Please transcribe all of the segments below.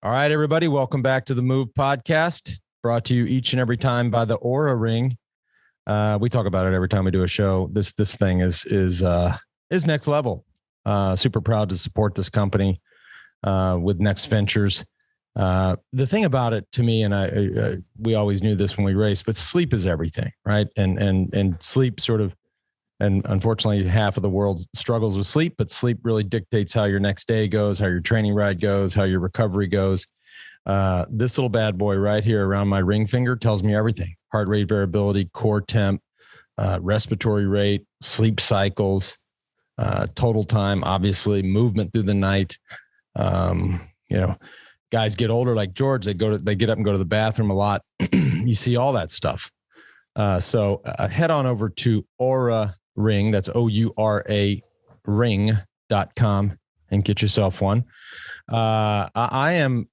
All right, everybody, welcome back to the Move podcast, brought to you each and every time by the OURA ring. We talk about it every time we do a show. This thing is next level. Super proud to support this company with Next Ventures. The thing about it to me, and we always knew this when we race, but sleep is everything, right? And sleep sort of, and unfortunately, half of the world struggles with sleep, but sleep really dictates how your next day goes, how your training ride goes, how your recovery goes. This little bad boy right here around my ring finger tells me everything: heart rate variability, core temp, respiratory rate, sleep cycles, total time, obviously movement through the night. Guys get older like George, they get up and go to the bathroom a lot. You see all that stuff. So head on over to OURA Ring. That's OURA ring.com and get yourself one. I am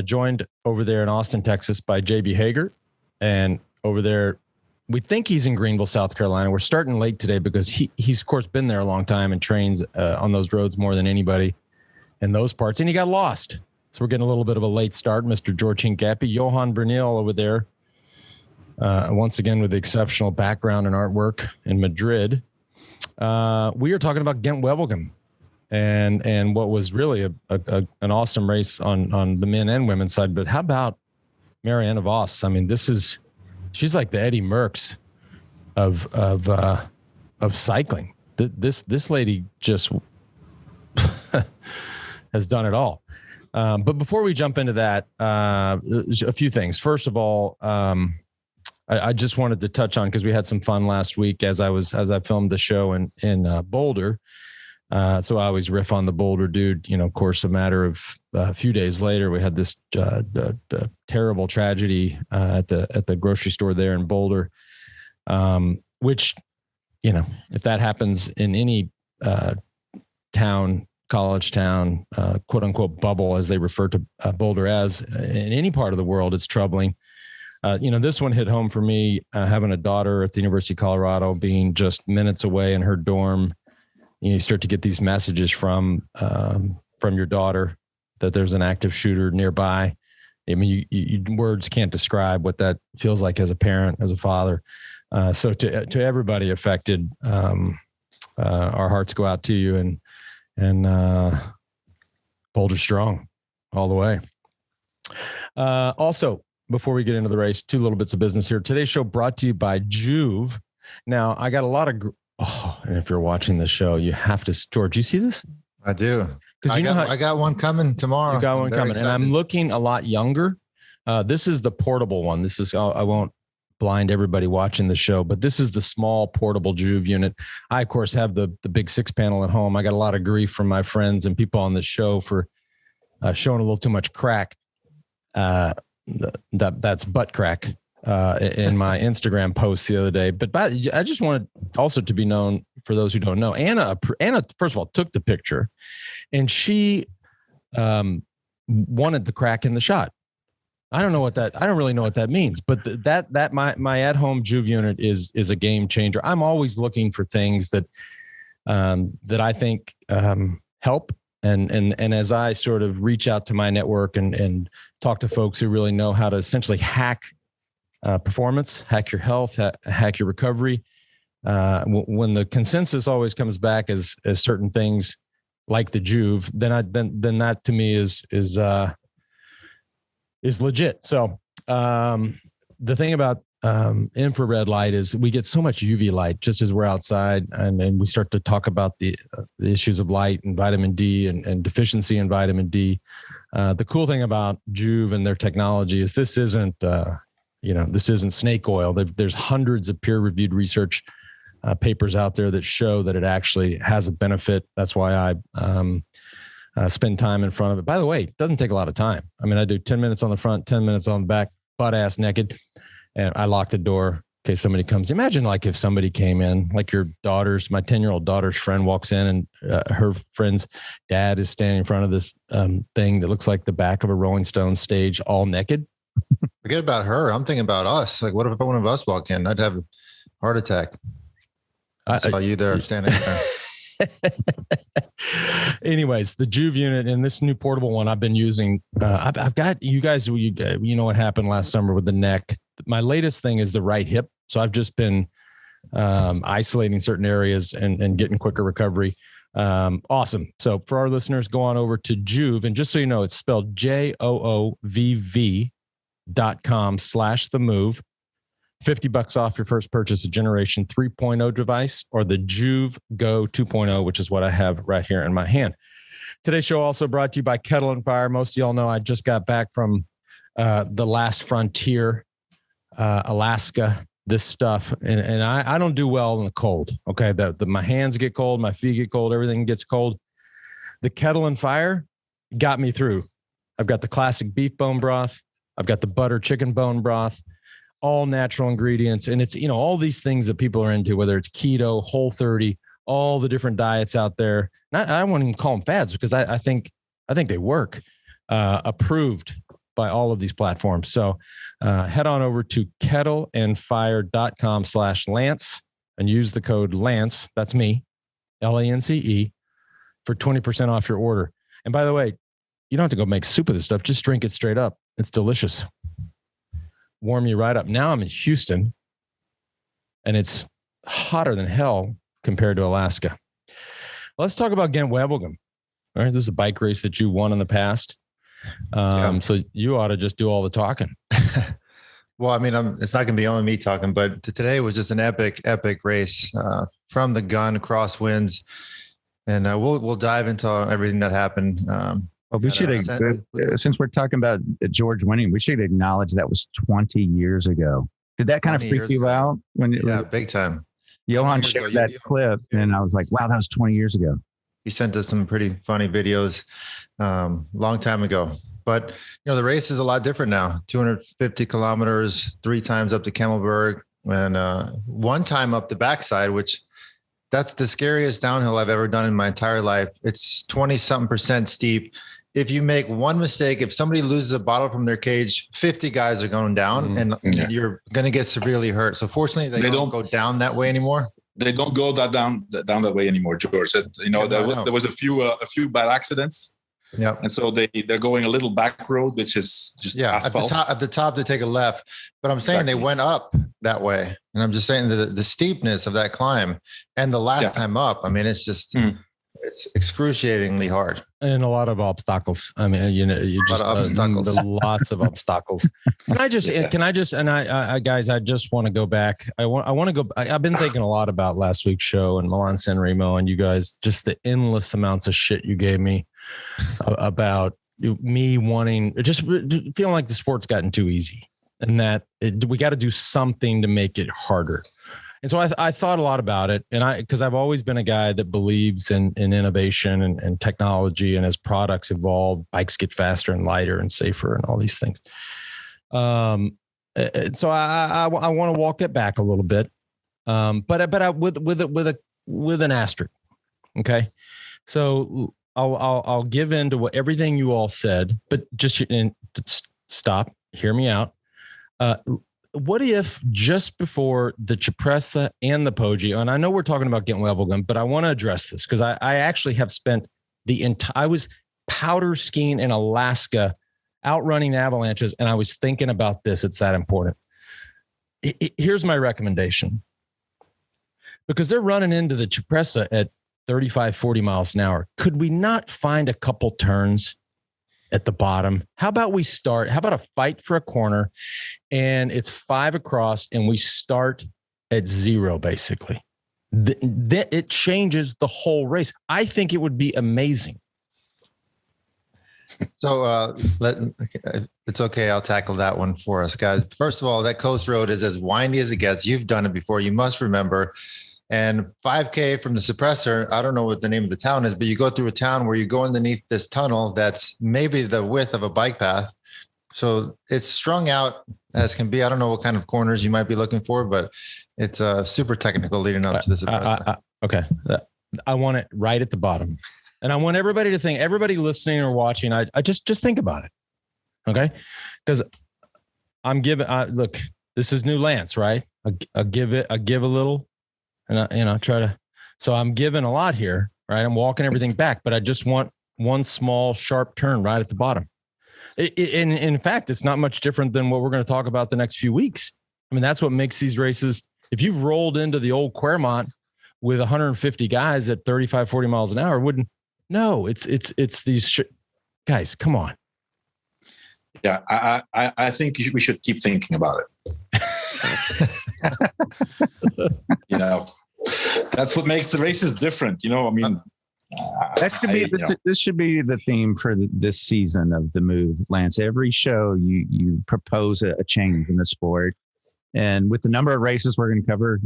joined over there in Austin, Texas by JB Hager. And over there, we think he's in Greenville, South Carolina. We're starting late today because he's of course been there a long time and trains on those roads more than anybody in those parts. And he got lost. So we're getting a little bit of a late start. Mr. George Hincapie, Johan Brunel over there. Once again, with exceptional background and artwork in Madrid. We are talking about Gent Wevelgem and what was really an awesome race on the men and women's side. But how about Marianne Vos? I mean, she's like the Eddie Merckx of cycling. This lady just has done it all. But before we jump into that, a few things. First of all, I just wanted to touch on, because we had some fun last week as I filmed the show in Boulder. So I always riff on the Boulder dude. Of course, a matter of a few days later, we had this terrible tragedy at the grocery store there in Boulder, which, if that happens in any college town, quote unquote bubble, as they refer to Boulder as, in any part of the world, it's troubling. This one hit home for me, having a daughter at the University of Colorado, being just minutes away in her dorm. You start to get these messages from your daughter that there's an active shooter nearby. I mean, words can't describe what that feels like as a parent, as a father. So to everybody affected, our hearts go out to you, and Boulder strong all the way. Also, before we get into the race, two little bits of business here. Today's show brought to you by Joovv. Now, I got a lot of, and if you're watching the show, you have to, George, you see this? I do. Because I got one coming tomorrow. You got one coming, excited. And I'm looking a lot younger. This is the portable one. This is, I won't blind everybody watching the show, but this is the small portable Joovv unit. I, of course, have the big 6-panel at home. I got a lot of grief from my friends and people on the show for showing a little too much crack. That's butt crack in my Instagram post the other day. But I just wanted also to be known, for those who don't know, Anna, first of all, took the picture, and she wanted the crack in the shot. I don't really know what that means, but my at-home Joovv unit is a game changer. I'm always looking for things that I think help. And as I sort of reach out to my network and talk to folks who really know how to essentially hack performance, hack your health, hack your recovery, when the consensus always comes back as certain things like the Joovv, then that to me is legit. So the thing about infrared light is we get so much UV light just as we're outside, and we start to talk about the issues of light and vitamin D and deficiency in vitamin D. The cool thing about Joovv and their technology is this isn't snake oil. There's hundreds of peer-reviewed research papers out there that show that it actually has a benefit. That's why I spend time in front of it. By the way, it doesn't take a lot of time. I mean, I do 10 minutes on the front, 10 minutes on the back, butt ass naked. And I lock the door in case somebody comes. Imagine like if somebody came in, like my 10-year-old daughter's friend walks in, and her friend's dad is standing in front of this thing that looks like the back of a Rolling Stones stage, all naked. Forget about her. I'm thinking about us. Like, what if one of us walked in? I'd have a heart attack. I saw you there standing there. Anyways, the Joovv unit and this new portable one I've been using. I've got you guys. You know what happened last summer with the neck. My latest thing is the right hip. So I've just been isolating certain areas and getting quicker recovery. Awesome. So for our listeners, go on over to Joovv, and just so you know, it's spelled JOOVV.com/THEMOVE. $50 off your first purchase of Generation 3.0 device or the Joovv Go 2.0, which is what I have right here in my hand. Today's show also brought to you by Kettle and Fire. Most of y'all know I just got back from the last frontier, Alaska, this stuff. And I don't do well in the cold. Okay. My hands get cold, my feet get cold, everything gets cold. The Kettle and Fire got me through. I've got the classic beef bone broth. I've got the butter chicken bone broth. All natural ingredients. And it's, all these things that people are into, whether it's keto, Whole30, all the different diets out there. I won't even call them fads because I think they work, approved by all of these platforms. So head on over to kettleandfire.com/Lance and use the code Lance. That's me, LANCE, for 20% off your order. And by the way, you don't have to go make soup of this stuff. Just drink it straight up. It's delicious. Warm you right up. Now I'm in Houston and it's hotter than hell compared to Alaska. Let's talk about Gent Wevelgem. All right. This is a bike race that you won in the past. So you ought to just do all the talking. Well, I mean, it's not going to be only me talking, but today was just an epic race from the gun, crosswinds. And we'll dive into everything that happened. Well, we should, since we're talking about George winning, we should acknowledge that was 20 years ago. Did that kind of freak you out? Yeah, big time. Johan shared that clip, and I was like, wow, that was 20 years ago. He sent us some pretty funny videos long time ago. But, the race is a lot different now. 250 kilometers, 3 times up to Kemmelberg, and 1 time up the backside, which that's the scariest downhill I've ever done in my entire life. It's 20-something% steep. If you make one mistake, if somebody loses a bottle from their cage, 50 guys are going down and you're going to get severely hurt. So fortunately, they don't go down that way anymore. They don't go down that way anymore, George. There was a few bad accidents. Yeah. And so they're going a little back road, which is just asphalt. At the top, they take a left. But I'm saying they went up that way. And I'm just saying the steepness of that climb and the last time up, I mean, it's just... It's excruciatingly hard. And a lot of obstacles. I mean, lots of obstacles. I just want to go back. I've been thinking a lot about last week's show and Milan San Remo and you guys, just the endless amounts of shit you gave me about me wanting, just feeling like the sport's gotten too easy and that we got to do something to make it harder. And so I thought a lot about it, and because I've always been a guy that believes in innovation and technology, and as products evolve, bikes get faster and lighter and safer and all these things. So I want to walk it back a little bit, but with an asterisk. Okay, so I'll give in to everything you all said, but just stop, hear me out. What if just before the Cipressa and the Poggio, and I know we're talking about Gent Wevelgem, but I want to address this because I actually have spent I was powder skiing in Alaska, outrunning avalanches, and I was thinking about this. It's that important. Here's my recommendation. Because they're running into the Cipressa at 35, 40 miles an hour. Could we not find a couple turns at the bottom? How about a fight for a corner and it's 5 across and we start at 0, basically. It changes the whole race. I think it would be amazing. So it's okay. I'll tackle that one for us, guys. First of all, that coast road is as windy as it gets. You've done it before. You must remember. And 5K from the suppressor, I don't know what the name of the town is, but you go through a town where you go underneath this tunnel that's maybe the width of a bike path. So it's strung out as can be. I don't know what kind of corners you might be looking for, but it's super technical leading up to the suppressor. Okay. I want it right at the bottom. And I want everybody to think, everybody listening or watching, I just think about it. Okay. Because I'm giving, look, this is new Lance, right? I give a little. And I try to So I'm giving a lot here, right? I'm walking everything back, but I just want one small sharp turn right at the bottom. In fact, it's not much different than what we're going to talk about the next few weeks. I mean, that's what makes these races. If you rolled into the old Quermont with 150 guys at 35, 40 miles an hour, it's these guys. Come on. Yeah, I think we should keep thinking about it. That's what makes the races different. I mean, this should be the theme for this season of the Move, Lance. Every show you propose a change in the sport, and with the number of races we're going to cover,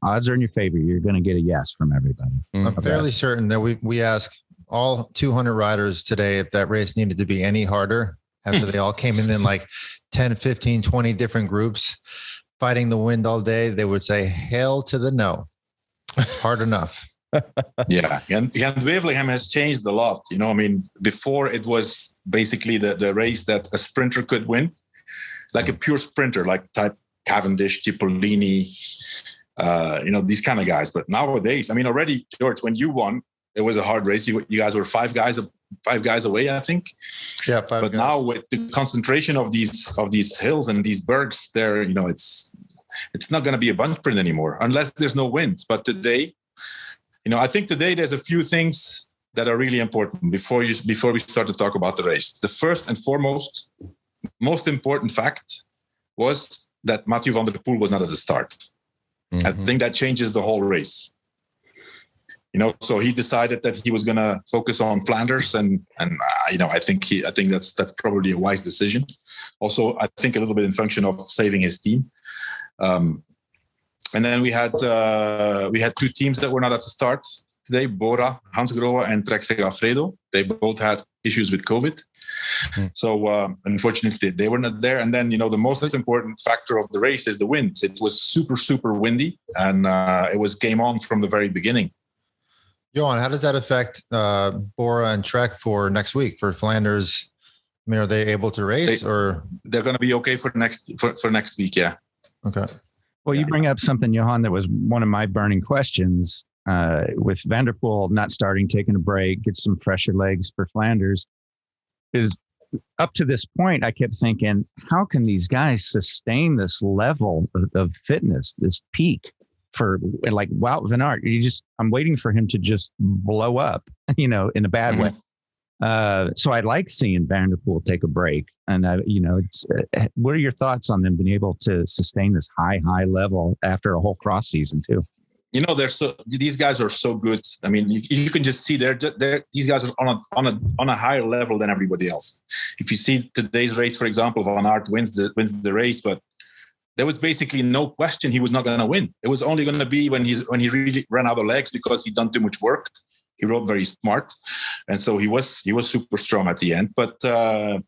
odds are in your favor. You're going to get a yes from everybody. I'm fairly certain that we asked all 200 riders today if that race needed to be any harder after they all came in like 10, 15, 20 different groups fighting the wind all day. They would say, hell to the no. Hard enough. Yeah. And Gent Wevelgem has changed a lot. I mean, before it was basically the race that a sprinter could win, like a pure sprinter, like type Cavendish, Cipollini, these kind of guys. But nowadays, I mean, already, George, when you won, it was a hard race. You guys were five guys away, I think. Yeah, five. But guys. Now with the concentration of these hills and these bergs, there, it's not going to be a bunch sprint anymore unless there's no wind. But today, I think today there's a few things that are really important before we start to talk about the race. The first and foremost, most important fact was that Mathieu van der Poel was not at the start. Mm-hmm. I think that changes the whole race. So he decided that he was going to focus on Flanders, and I think that's probably a wise decision. Also, I think a little bit in function of saving his team. And then we had two teams that were not at the start today: Bora, Hans Grohe, and Trek Segafredo. They both had issues with COVID. Mm-hmm. So unfortunately, they were not there. And then the most important factor of the race is the wind. It was super, super windy, and it was game on from the very beginning. Johan, how does that affect Bora and Trek for next week for Flanders? I mean, are they able to race or they're going to be okay for next week? Yeah. Okay. Well, you bring up something, Johan, that was one of my burning questions with Van der Poel not starting, taking a break, get some fresher legs for Flanders. Is up to this point, I kept thinking, how can these guys sustain this level of fitness, this peak? For like Wout van Aert, I'm waiting for him to just blow up, in a bad way. So I like seeing Van der Poel take a break, and what are your thoughts on them being able to sustain this high level after a whole cross season too? These guys are so good. I mean, you can just see these guys are on a higher level than everybody else. If you see today's race, for example, Van Aert wins the race, but there was basically no question he was not going to win. It was only going to be when he really ran out of legs because he'd done too much work. He rode very smart, and so he was super strong at the end. But no,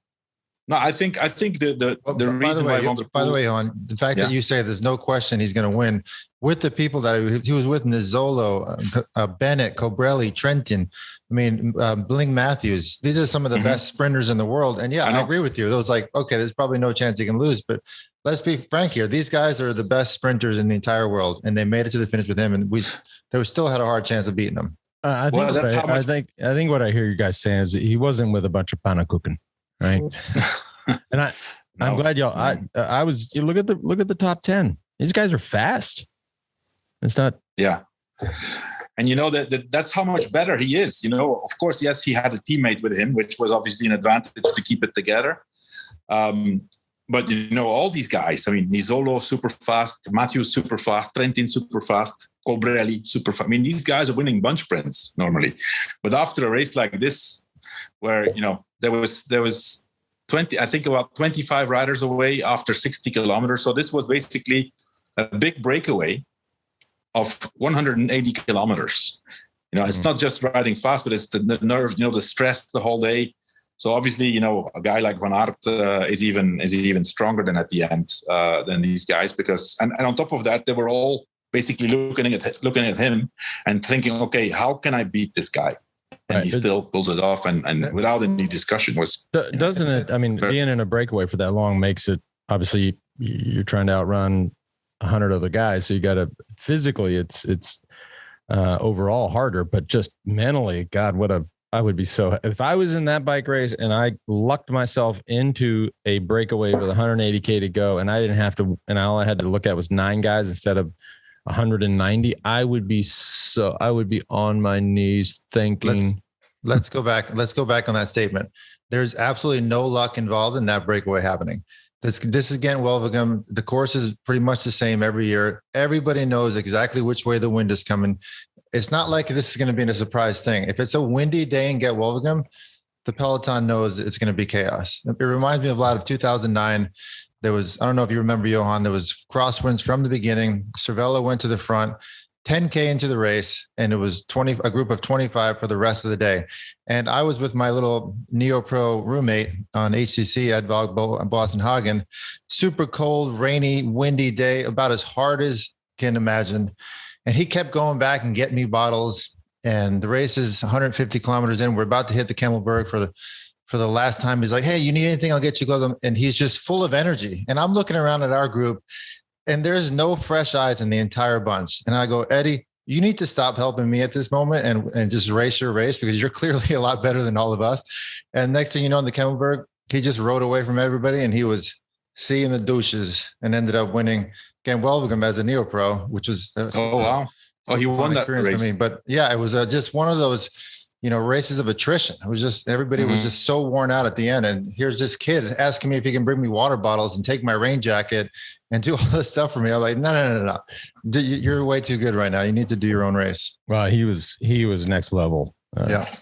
I think the reason why Van der Poel. By the way, on the fact that you say there's no question he's going to win with the people that he was with, Nizzolo, Bennett, Cobrelli, Trentin. I mean, Bling Matthews. These are some of the best sprinters in the world. And I agree with you. It was like, okay, there's probably no chance he can lose, but let's be frank here. These guys are the best sprinters in the entire world, and they made it to the finish with him, and they still had a hard chance of beating him. I think what I hear you guys saying is he wasn't with a bunch of pannenkoeken, right? And I'm glad y'all. I was. You look at the top 10. These guys are fast. It's not. Yeah. And that's how much better he is. Of course, yes, he had a teammate with him, which was obviously an advantage to keep it together. But all these guys, I mean, Nizzolo super fast, Matthew super fast, Trentin super fast, Cobrelli super fast. I mean, these guys are winning bunch sprints normally. But after a race like this, where there was 20, I think about 25 riders away after 60 kilometers. So this was basically a big breakaway of 180 kilometers. It's not just riding fast, but it's the nerve, the stress the whole day. So obviously, a guy like Van Aert is even stronger than at the end than these guys, because and on top of that, they were all basically looking at him and thinking, okay, how can I beat this guy? And he still pulls it off, and without any discussion doesn't it? I mean, being in a breakaway for that long makes it obviously you're trying to outrun 100 other guys, so you got to physically. It's overall harder, but just mentally, God, I would be so, if I was in that bike race and I lucked myself into a breakaway with 180K to go and I didn't have to, and all I had to look at was 9 guys instead of 190, I would be on my knees thinking. Let's go back on that statement. There's absolutely no luck involved in that breakaway happening. This is Gent Wevelgem. The course is pretty much the same every year. Everybody knows exactly which way the wind is coming. It's not like this is going to be a surprise thing. If it's a windy day in Gent Wevelgem, the peloton knows it's going to be chaos. It reminds me of a lot of 2009. There was, I don't know if you remember, Johan, there was crosswinds from the beginning. Cervelo went to the front, 10K into the race, and it was a group of 25 for the rest of the day. And I was with my little Neo-Pro roommate on HCC at Boston Hagen. Super cold, rainy, windy day, about as hard as can imagine. And he kept going back and getting me bottles. And the race is 150 kilometers in. We're about to hit the Kemmelberg for the last time. He's like, "Hey, you need anything? I'll get you gloves." And he's just full of energy. And I'm looking around at our group, and there's no fresh eyes in the entire bunch. And I go, "Eddie, you need to stop helping me at this moment and just race your race, because you're clearly a lot better than all of us." And next thing you know, in the Kemmelberg, he just rode away from everybody, and he was seeing the douches and ended up winning Gent Wevelgem as a Neo-Pro, which was oh wow, he won that race for me. But yeah, it was just one of those, races of attrition. It was just, everybody was just so worn out at the end. And here's this kid asking me if he can bring me water bottles and take my rain jacket and do all this stuff for me. I'm like, no. You're way too good right now. You need to do your own race. Well, he was next level. Yeah.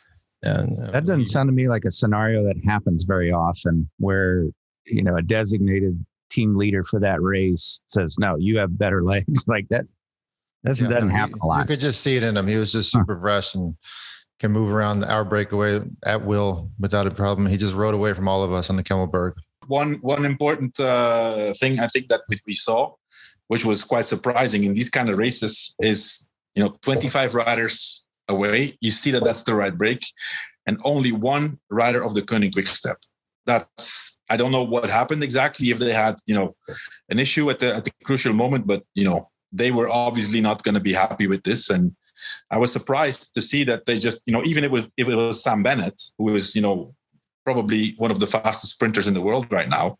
And that doesn't sound to me like a scenario that happens very often, where, a designated team leader for that race says, "No, you have better legs." Like that. Doesn't happen a lot. You could just see it in him. He was just super fresh and can move around our breakaway at will without a problem. He just rode away from all of us on the Kemmelberg. One important thing I think that we saw, which was quite surprising in these kind of races, is 25 riders away. You see that's the right break, and only one rider of the Deceuninck-Quick-Step. That's, I don't know what happened exactly, if they had an issue at the crucial moment, but they were obviously not going to be happy with this. And I was surprised to see that they just, even if it was Sam Bennett, who is, probably one of the fastest sprinters in the world right now.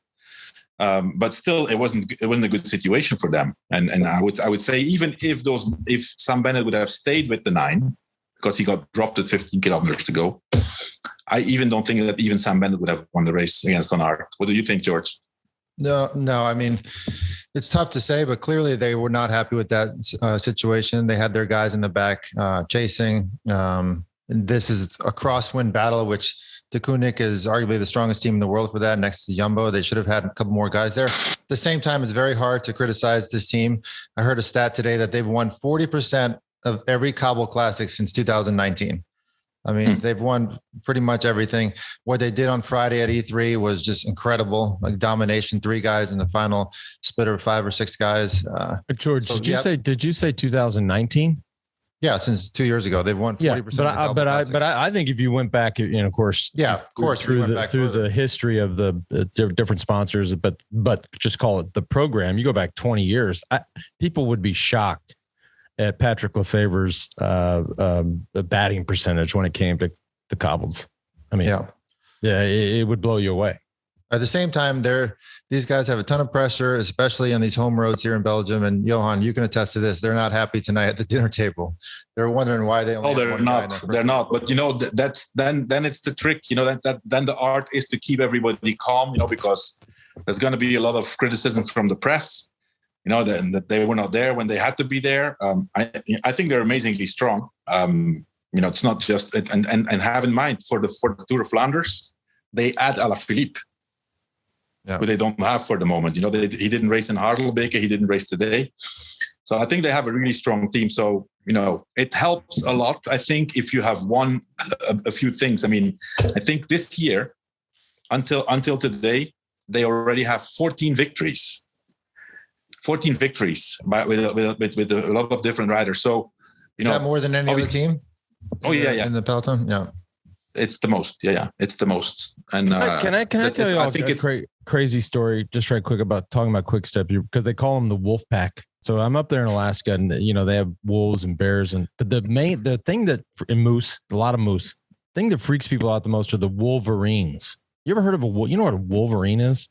But still, it wasn't a good situation for them. And I would say, even if Sam Bennett would have stayed with the 9, because he got dropped at 15 kilometers to go, I even don't think that even Sam Bennett would have won the race against Van Aert. What do you think, George? No. I mean, it's tough to say, but clearly they were not happy with that situation. They had their guys in the back chasing. And this is a crosswind battle, which Deceuninck is arguably the strongest team in the world for that, next to Jumbo. They should have had a couple more guys there. At the same time, it's very hard to criticize this team. I heard a stat today that they've won 40% of every Cobble Classic since 2019. I mean, they've won pretty much everything. What they did on Friday at E3 was just incredible. Like domination, 3 guys in the final split of 5 or 6 guys. George, did you say 2019? Yeah, since 2 years ago, they've won 40%. Yeah, but I think if you went back, of course, through the history of the different sponsors, but just call it the program. You go back 20 years, people would be shocked at Patrick Lefever's batting percentage when it came to the cobbles. I mean, it would blow you away. At the same time, these guys have a ton of pressure, especially on these home roads here in Belgium. And Johan, you can attest to this. They're not happy tonight at the dinner table. They're wondering why they only. Oh, they're not. They're not. But that's then it's the trick. Then the art is to keep everybody calm. Because there's going to be a lot of criticism from the press. That they were not there when they had to be there. I think they're amazingly strong. It's not just and have in mind for the Tour of Flanders, they add Alaphilippe, who they don't have for the moment. He didn't race in Hardelbeke, he didn't race today. So I think they have a really strong team. So it helps a lot. I think if you have won a few things. I mean, I think this year until today they already have 14 victories. 14 victories with a lot of different riders. So, is that more than any other team? Oh yeah. In the peloton, yeah. It's the most. Yeah, it's the most. And can I tell you? I think it's a crazy story, just right quick, about talking about Quick Step, because they call them the Wolf Pack. So I'm up there in Alaska, and they have wolves and bears, but the thing that and moose, a lot of moose. Thing that freaks people out the most are the wolverines. You ever heard of you know what a wolverine is?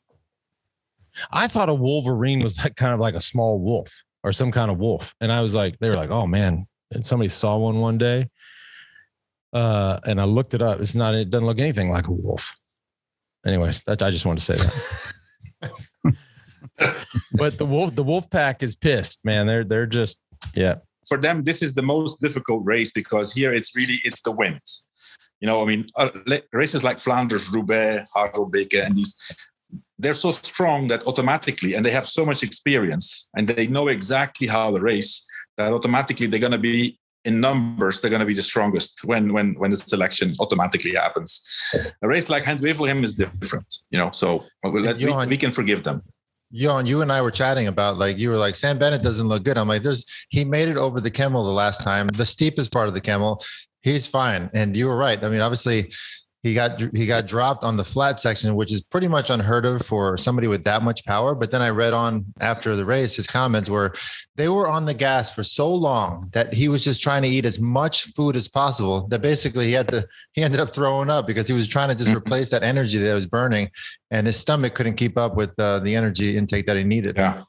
I thought a wolverine was kind of like a small wolf or some kind of wolf, and they were like, oh man, and somebody saw one day, and I looked it up. It doesn't look anything like a wolf. Anyways, I just wanted to say that. But the wolf pack is pissed, man. They're just, yeah. For them, this is the most difficult race because here it's the wind. Races like Flanders, Roubaix, Harelbeke, and these, they're so strong that automatically, and they have so much experience, and they know exactly how to race, that automatically they're going to be in numbers. They're going to be the strongest when the selection automatically happens. A race like Gent Wevelgem is different, so we can forgive them. Johan, you and I were chatting about, like, you were like, Sam Bennett doesn't look good. I'm like, he made it over the Camel the last time, the steepest part of the Camel. He's fine. And you were right. I mean, obviously he got dropped on the flat section, which is pretty much unheard of for somebody with that much power. But then I read on after the race, his comments were they were on the gas for so long that he was just trying to eat as much food as possible that basically he ended up throwing up because he was trying to just replace that energy that was burning, and his stomach couldn't keep up with the energy intake that he needed. Yeah.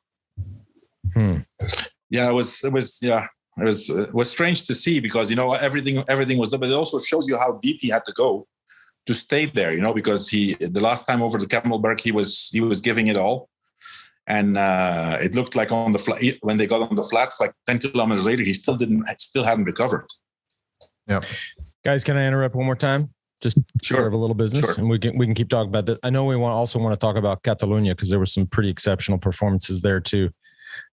Yeah, it was strange to see because, everything was done, but it also shows you how deep he had to go to stay there, because the last time over the Camelberg, he was giving it all. And it looked like on the when they got on the flats, like 10 kilometers later, he still hadn't recovered. Yeah. Guys, can I interrupt one more time? Just sure. Have a little business, sure. And we can keep talking about this. I know we also want to talk about Catalunya because there were some pretty exceptional performances there too.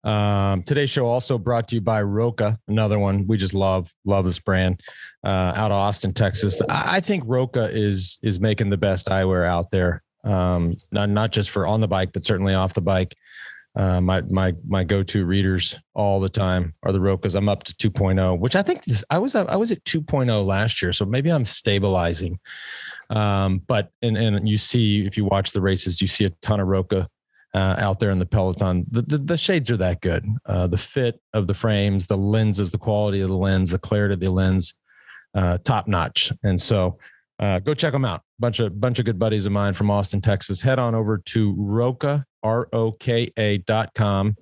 Today's show also brought to you by Roca, another one we just love this brand, out of Austin, Texas. I think Roca is making the best eyewear out there, not just for on the bike, but certainly off the bike. My go-to readers all the time are the Rocas. I'm up to 2.0, which I think I was at 2.0 last year, so maybe I'm stabilizing. But you see, if you watch the races, you see a ton of Roca out there in the peloton. The shades are that good. The fit of the frames, the lenses, the quality of the lens, the clarity of the lens, top notch. And so go check them out. Bunch of good buddies of mine from Austin, Texas. Head on over to Roca, ROKA.com,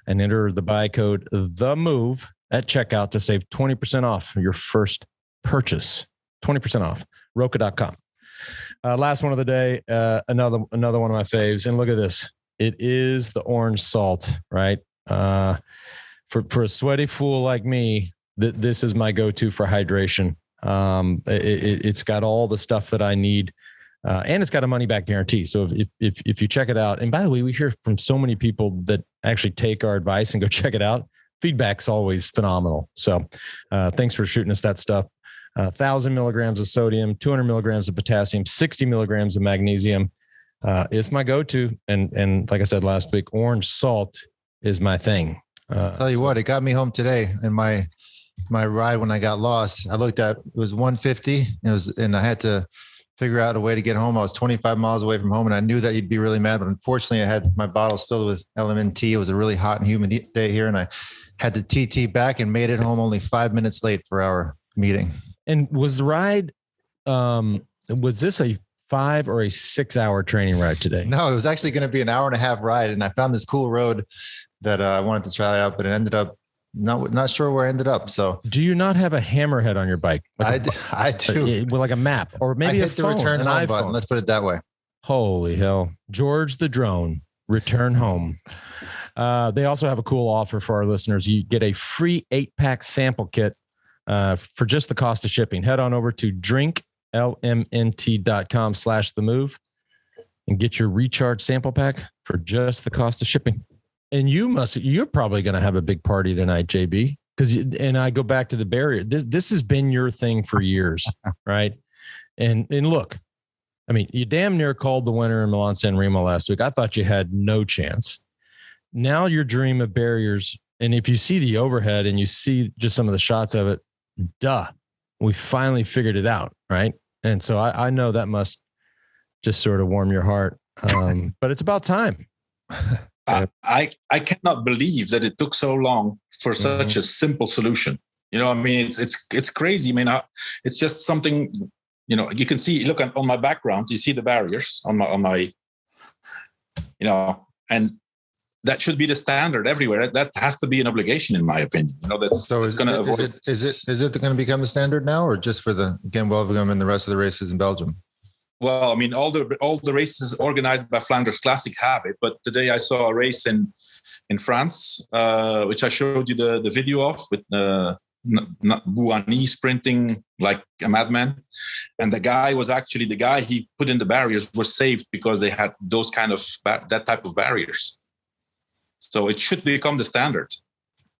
and enter the buy code THEMOVE at checkout to save 20% off your first purchase. 20% off. Roca.com. Last one of the day. Another one of my faves. And look at this. It is the orange salt, right? For a sweaty fool like me, this is my go-to for hydration. It's got all the stuff that I need, and it's got a money-back guarantee. So if you check it out, and by the way, we hear from so many people that actually take our advice and go check it out. Feedback's always phenomenal. So thanks for shooting us that stuff. 1,000 milligrams of sodium, 200 milligrams of potassium, 60 milligrams of magnesium. It's my go-to. And like I said last week, orange salt is my thing. Tell you what, it got me home today in my ride when I got lost. I looked at, it was 150 and I had to figure out a way to get home. I was 25 miles away from home and I knew that you'd be really mad, but unfortunately I had my bottles filled with LMNT. It was a really hot and humid day here and I had to TT back and made it home only 5 minutes late for our meeting. And was the ride, was this a 5 or a 6 hour training ride today? No, it was actually going to be an hour and a half ride. And I found this cool road that I wanted to try out, but it ended up not sure where I ended up. So do you not have a hammerhead on your bike? Like I do. With like a map or maybe I hit the return home button. Let's put it that way. Holy hell. George the drone, return home. They also have a cool offer for our listeners. You get a free 8-pack sample kit for just the cost of shipping. Head on over to drinklmnt.com/themove and get your recharge sample pack for just the cost of shipping. And you're probably going to have a big party tonight, JB, and I go back to the barrier. This has been your thing for years, right? And look, I mean, you damn near called the winner in Milan San Remo last week. I thought you had no chance. Now your dream of barriers, and if you see the overhead and you see just some of the shots of it, we finally figured it out, right? And so I know that must just sort of warm your heart. But it's about time. I cannot believe that it took so long for such a simple solution. You know, I mean, it's crazy. I mean, it's just something. You know, you can see. Look on my background. You see the barriers on my. You know, and that should be the standard everywhere. That has to be an obligation, in my opinion. You know, that's so. Going to avoid. Is it going to become a standard now, or just for the Gent Wevelgem and the rest of the races in Belgium? Well, I mean, all the races organized by Flanders Classic have it. But today I saw a race in France, which I showed you the video of, with Bouhanni sprinting like a madman, and the guy he put in the barriers was saved because they had those kind of that type of barriers. So it should become the standard.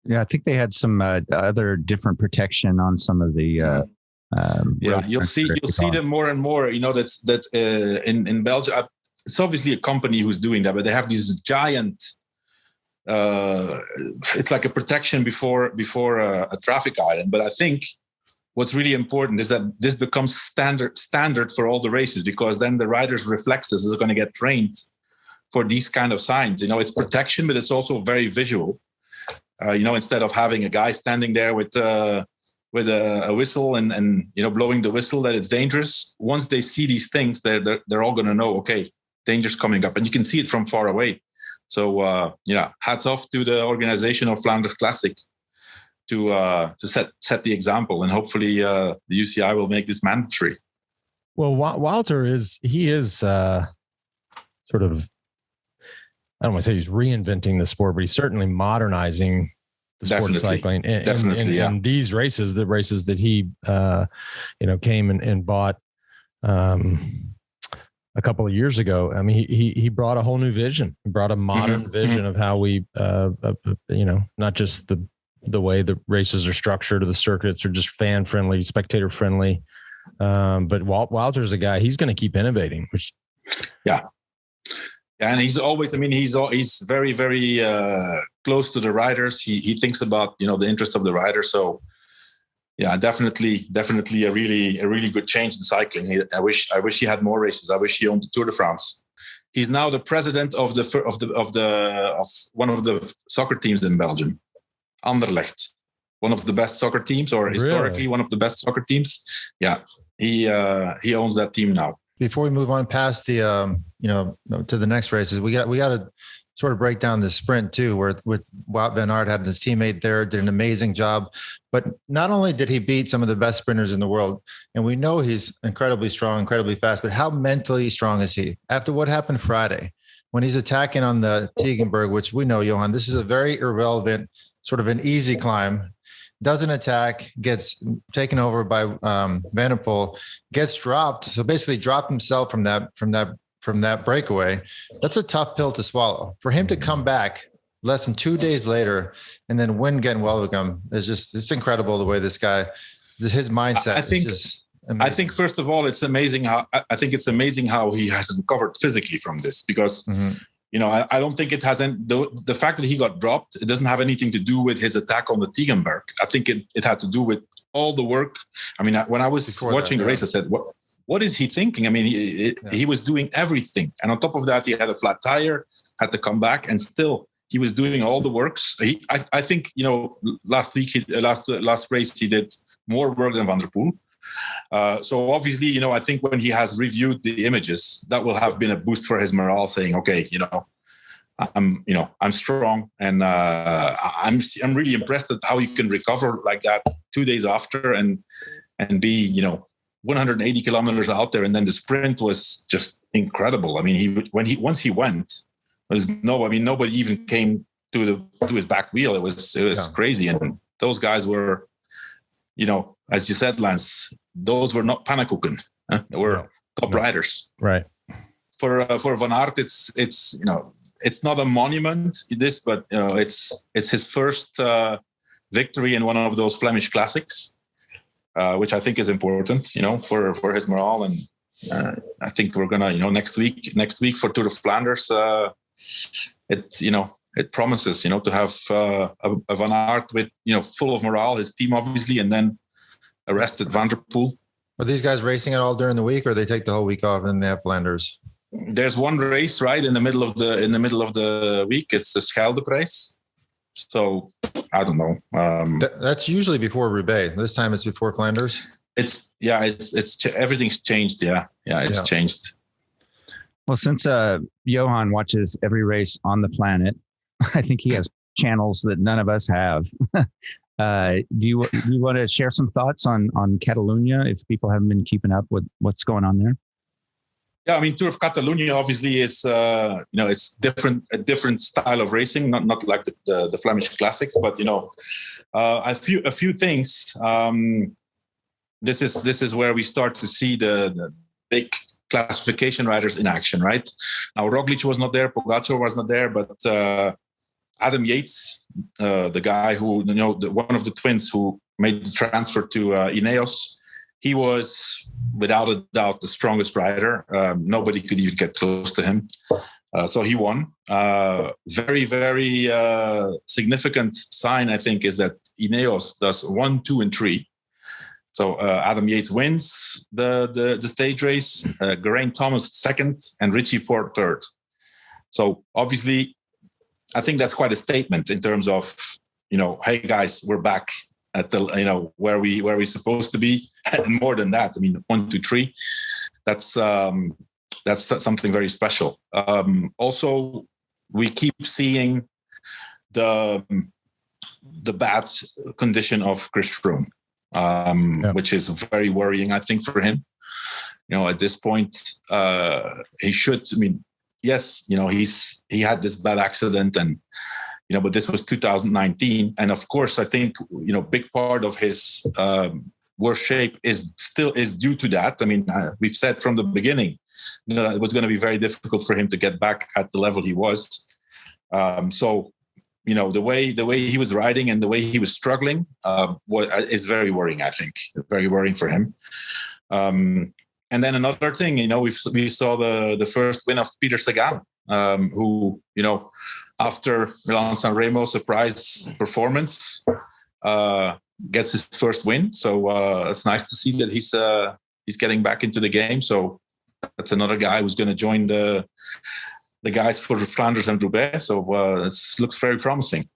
Yeah, I think they had some other different protection on some of the. You'll see them more and more. You know, that's in Belgium. It's obviously a company who's doing that, but they have these giant. It's like a protection before a traffic island. But I think what's really important is that this becomes standard for all the races, because then the riders' reflexes are going to get trained for these kind of signs. You know, it's protection, but it's also very visual. You know, instead of having a guy standing there with a whistle and you know, blowing the whistle that it's dangerous. Once they see these things, they're all going to know, okay, danger's coming up, and you can see it from far away. So hats off to the organization of Flanders Classic to set the example, and hopefully the UCI will make this mandatory. Well, Wouter is sort of, I don't want to say he's reinventing the sport, but he's certainly modernizing the sport of cycling. And these races, the races that he, came and bought a couple of years ago. I mean, he brought a whole new vision. He brought a modern vision of how we, not just the way the races are structured or the circuits are just fan friendly, spectator friendly. But Wouter's a guy, he's going to keep innovating, which. Yeah. And he's always, I mean, he's very, very close to the riders. He thinks about, you know, the interest of the rider. So yeah, definitely a really good change in cycling. I wish he had more races. I wish he owned the Tour de France. He's now the president of one of the soccer teams in Belgium, Anderlecht, one of the best soccer teams, or historically one of the best soccer teams. Yeah, he owns that team now. Before we move on past the to the next races, we got to sort of break down the sprint too, where with Wout van Aert having his teammate there, did an amazing job. But not only did he beat some of the best sprinters in the world, and we know he's incredibly strong, incredibly fast, but how mentally strong is he? After what happened Friday, when he's attacking on the Tegenberg, which we know, Johan, this is a very irrelevant, sort of an easy climb, doesn't attack, gets taken over by Van der Poel, gets dropped. So basically dropped himself from that breakaway. That's a tough pill to swallow. For him to come back less than 2 days later and then win Gent Wevelgem is it's incredible the way this guy, his mindset is just amazing. I think first of all, it's amazing how he has recovered physically from this, because you know, I don't think it has the fact that he got dropped, it doesn't have anything to do with his attack on the Tegenberg. I think it had to do with all the work. I mean, when I was watching the race, I said, what is he thinking? I mean, he was doing everything. And on top of that, he had a flat tire, had to come back, and still he was doing all the works. I think, you know, last race, he did more work than Van der Poel. So obviously, you know, I think when he has reviewed the images, that will have been a boost for his morale, saying, okay, you know, I'm strong, and I'm really impressed at how you can recover like that 2 days after and be, you know, 180 kilometers out there. And then the sprint was just incredible. I mean, once he went, nobody even came to his back wheel. It was crazy. And those guys were, you know, as you said, Lance, those were not pannenkoeken. They were top riders. Right. For Van Aert, it's you know, it's not a monument, but you know, it's his first victory in one of those Flemish classics, which I think is important, you know, for his morale. And I think we're gonna, you know, next week for Tour of Flanders, it promises, you know, to have a Van Aert with, you know, full of morale, his team obviously, and then arrested Van der Poel. Are these guys racing it all during the week, or they take the whole week off and they have Flanders? there's one race right in the middle of the week. It's the Schelde race. So I don't know. That's usually before Roubaix. This time it's before Flanders. It's everything's changed. It's changed. Well, since Johan watches every race on the planet, I think he has channels that none of us have. Do you want to share some thoughts on Catalunya if people haven't been keeping up with what's going on there? Yeah, I mean, Tour of Catalunya obviously is it's a different style of racing, not like the Flemish classics, but a few things. This is where we start to see the big classification riders in action, right? Now Roglic was not there, Pogacar was not there, but Adam Yates, the guy who one of the twins who made the transfer to Ineos, he was without a doubt the strongest rider. Nobody could even get close to him. So he won. Very, very significant sign, I think, is that Ineos does 1, 2, and 3. So Adam Yates wins the stage race, Geraint Thomas second, and Richie Porte third. So obviously, I think that's quite a statement in terms of, hey guys, we're back at the where we're supposed to be, and more than that. I mean, 1, 2, 3. That's something very special. Also, we keep seeing the bad condition of Chris Froome. Which is very worrying, I think, for him. At this point, he should. I mean, yes, he had this bad accident, and but this was 2019, and of course, I think big part of his worst shape is due to that. I mean, we've said from the beginning, it was going to be very difficult for him to get back at the level he was. So. The way he was riding and the way he was struggling is very worrying. I think very worrying for him. And then another thing, we saw the first win of Peter Sagan, who after Milan-San Remo surprise performance gets his first win. So it's nice to see that he's getting back into the game. So that's another guy who's going to join the guys for Flanders and Roubaix. So it looks very promising.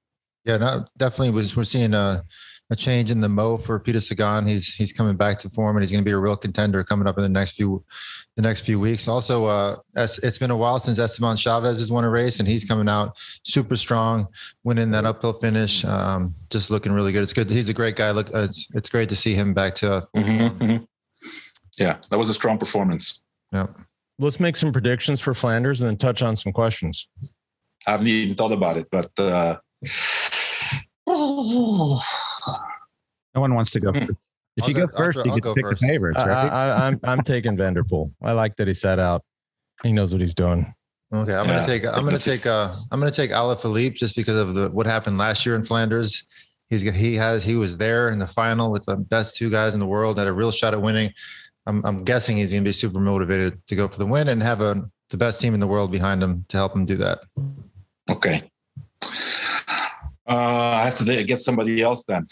Yeah, no, definitely. We're seeing a change in the mo for Peter Sagan. He's coming back to form, and he's going to be a real contender coming up in the next few weeks. Also, it's been a while since Esteban Chavez has won a race, and he's coming out super strong, winning that uphill finish. Just looking really good. It's good. He's a great guy. Look, it's great to see him back to. Yeah, that was a strong performance. Yeah. Let's make some predictions for Flanders and then touch on some questions. I haven't even thought about it, but no one wants to go first. If you go first, you get to pick the favorites, right? I'm taking Van der Poel. I like that he sat out. He knows what he's doing. Okay, I'm gonna take Alaphilippe just because of what happened last year in Flanders. He was there in the final with the best two guys in the world, had a real shot at winning. I'm guessing he's going to be super motivated to go for the win and have the best team in the world behind him to help him do that. Okay. I have to get somebody else then.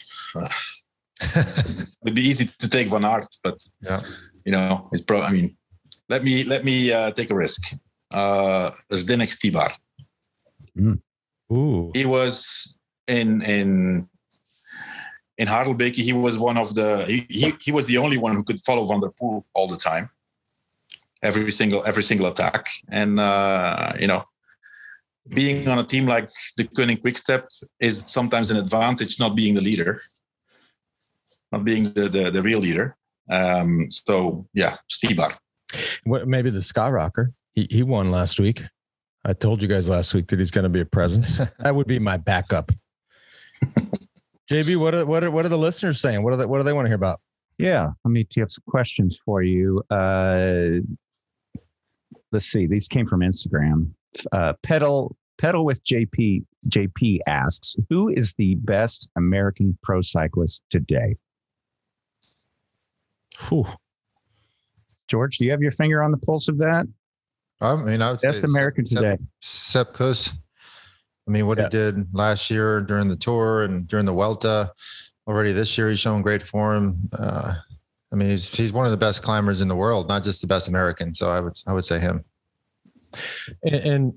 It'd be easy to take Van Aert, but it's I mean, let me take a risk. There's Deceuninck-Quick-Step. Ooh. He was in Harelbeke. He was one of he was the only one who could follow Van der Poel all the time, every single attack. And being on a team like the Deceuninck-Quick-Step is sometimes an advantage, not being the leader, not being the real leader. So yeah, Stibar. Maybe the Skyrocker. He won last week. I told you guys last week that he's going to be a presence. That would be my backup. JB, what are the listeners saying? What do they want to hear about? Yeah, let me tee up some questions for you. Let's see. These came from Instagram. Pedal with JP asks, who is the best American pro cyclist today? Whew. George, do you have your finger on the pulse of that? I mean, I would say best American today. Sepp Kuss. I mean, what he did last year during the Tour and during the Vuelta, already this year he's shown great form. I mean, he's one of the best climbers in the world, not just the best American. So I would say him. And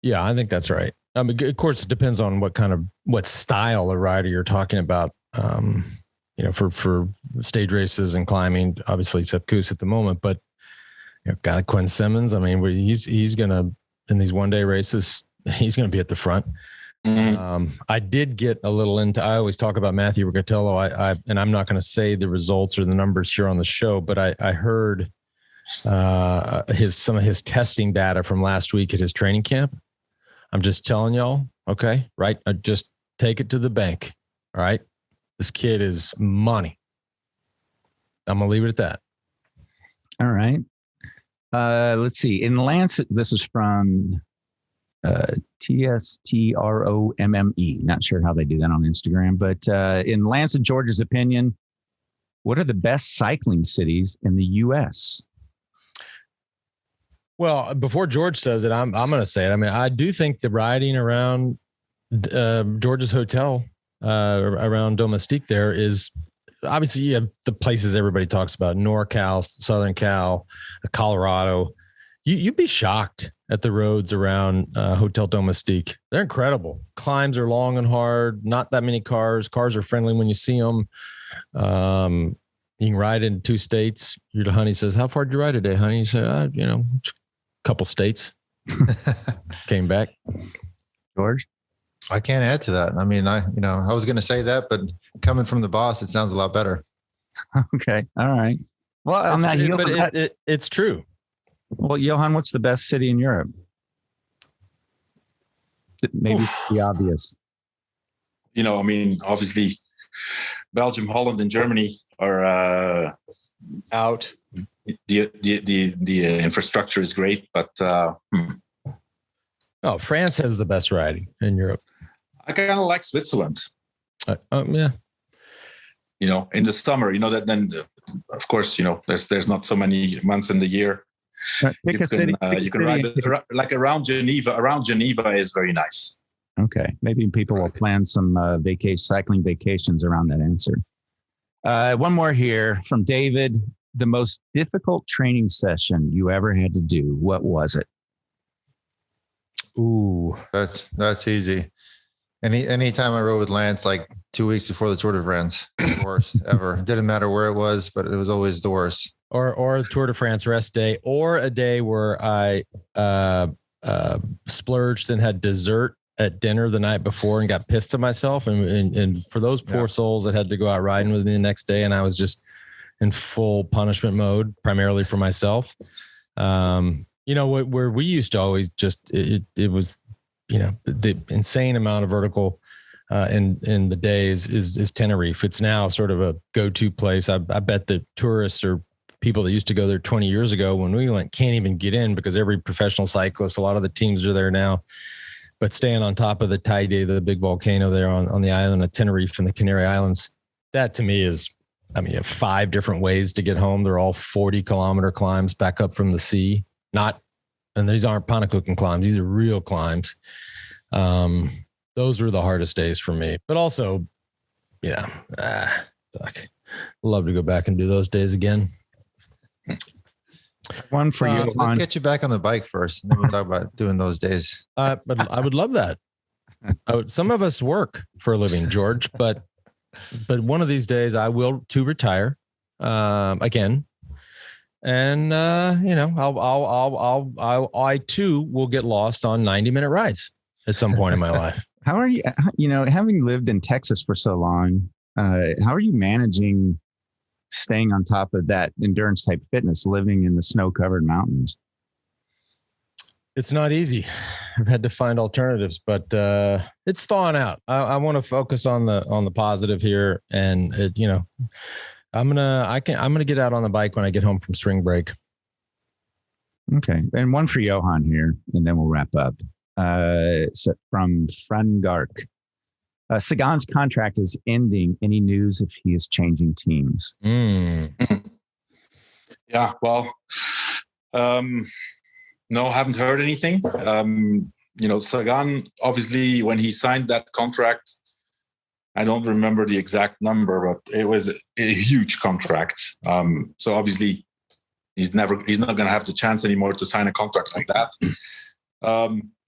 yeah, I think that's right. I mean, of course, it depends on what style of rider you're talking about. For stage races and climbing, obviously Sepp Kuss at the moment, but guy like Quinn Simmons, I mean, he's gonna, in these one day races, he's gonna be at the front. Mm-hmm. I did get a little into. I always talk about Matthew Riccatello. And I'm not going to say the results or the numbers here on the show, but I heard some of his testing data from last week at his training camp. I'm just telling y'all, okay, right? Just take it to the bank. All right. This kid is money. I'm going to leave it at that. All right. Let's see. In Lancet, this is from TSTROMME. Not sure how they do that on Instagram, but in Lancet George's opinion, what are the best cycling cities in the U.S.? Well, before George says it, I'm going to say it. I mean, I do think the riding around George's hotel around Domestique there is obviously you have the places everybody talks about: NorCal, Southern Cal, Colorado. You'd be shocked at the roads around Hotel Domestique. They're incredible. Climbs are long and hard. Not that many cars. Cars are friendly when you see them. You can ride in 2 states. Your honey says, "How far did you ride today, honey?" You say, a couple states." Came back. George? I can't add to that. I mean, I was going to say that, but coming from the boss, it sounds a lot better. Okay. All right. Well, on that, but it's true. Well, Johan, what's the best city in Europe? Maybe the obvious. I mean, obviously, Belgium, Holland, and Germany are out. The infrastructure is great, but France has the best riding in Europe. I kind of like Switzerland. Yeah. In the summer, that then, of course, there's not so many months in the year. You can ride like around Geneva. Around Geneva is very nice. Okay, maybe people will plan some cycling vacations around that answer. One more here from David. The most difficult training session you ever had to do, what was it? Ooh, that's easy. Anytime I rode with Lance, like 2 weeks before the Tour de France, the worst ever. It didn't matter where it was, but it was always the worst. Or a Tour de France rest day, or a day where I splurged and had dessert at dinner the night before and got pissed at myself. And for those poor souls that had to go out riding with me the next day, and I was just in full punishment mode, primarily for myself. Where we used to always just, it was, the insane amount of vertical in the days is Tenerife. It's now sort of a go-to place. I bet the tourists or people that used to go there 20 years ago when we went can't even get in because every professional cyclist, a lot of the teams are there now. But staying on top of the Teide, the big volcano there on the island of Tenerife and the Canary Islands, that to me is, you have 5 different ways to get home. They're all 40-kilometer climbs back up from the sea. And these aren't pannekuchen climbs. These are real climbs. Those were the hardest days for me. But also, love to go back and do those days again. One for you. Let's get you back on the bike first, and then we'll talk about doing those days. But I would love that. Some of us work for a living, George, but one of these days I will to retire again. And I too will get lost on 90-minute rides at some point in my life. How are you? Having lived in Texas for so long, how are you managing staying on top of that endurance type fitness, living in the snow-covered mountains? It's not easy. I've had to find alternatives, but it's thawing out. I want to focus on the positive here, and I'm gonna get out on the bike when I get home from spring break. Okay, and one for Johan here, and then we'll wrap up. So from Frangark, Sagan's contract is ending. Any news if he is changing teams? Yeah, well, no, haven't heard anything. Sagan, obviously, when he signed that contract, I don't remember the exact number, but it was a huge contract. So obviously He's not going to have the chance anymore to sign a contract like that.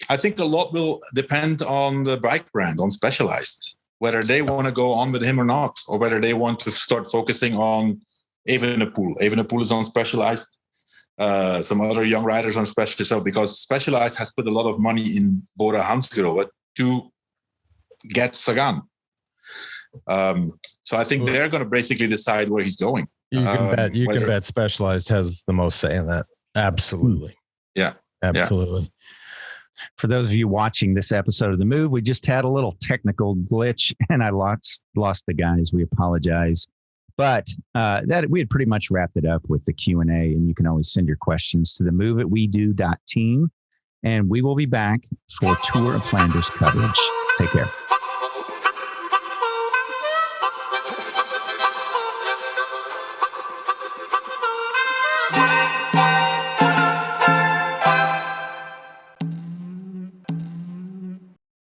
I think a lot will depend on the bike brand, on Specialized, whether they want to go on with him or not, or whether they want to start focusing on Evenepoel. Evenepoel is on Specialized. Some other young riders on Specialized, because Specialized has put a lot of money in Bora Hansgrohe to get Sagan. So I think they're going to basically decide where he's going. You can bet Specialized has the most say in that. Absolutely. Yeah. Absolutely. Yeah. For those of you watching this episode of The Move, we just had a little technical glitch and I lost the guys. We apologize. But that we had pretty much wrapped it up with the Q&A, and you can always send your questions to themove@wedö.team. And we will be back for Tour of Flanders coverage. Take care.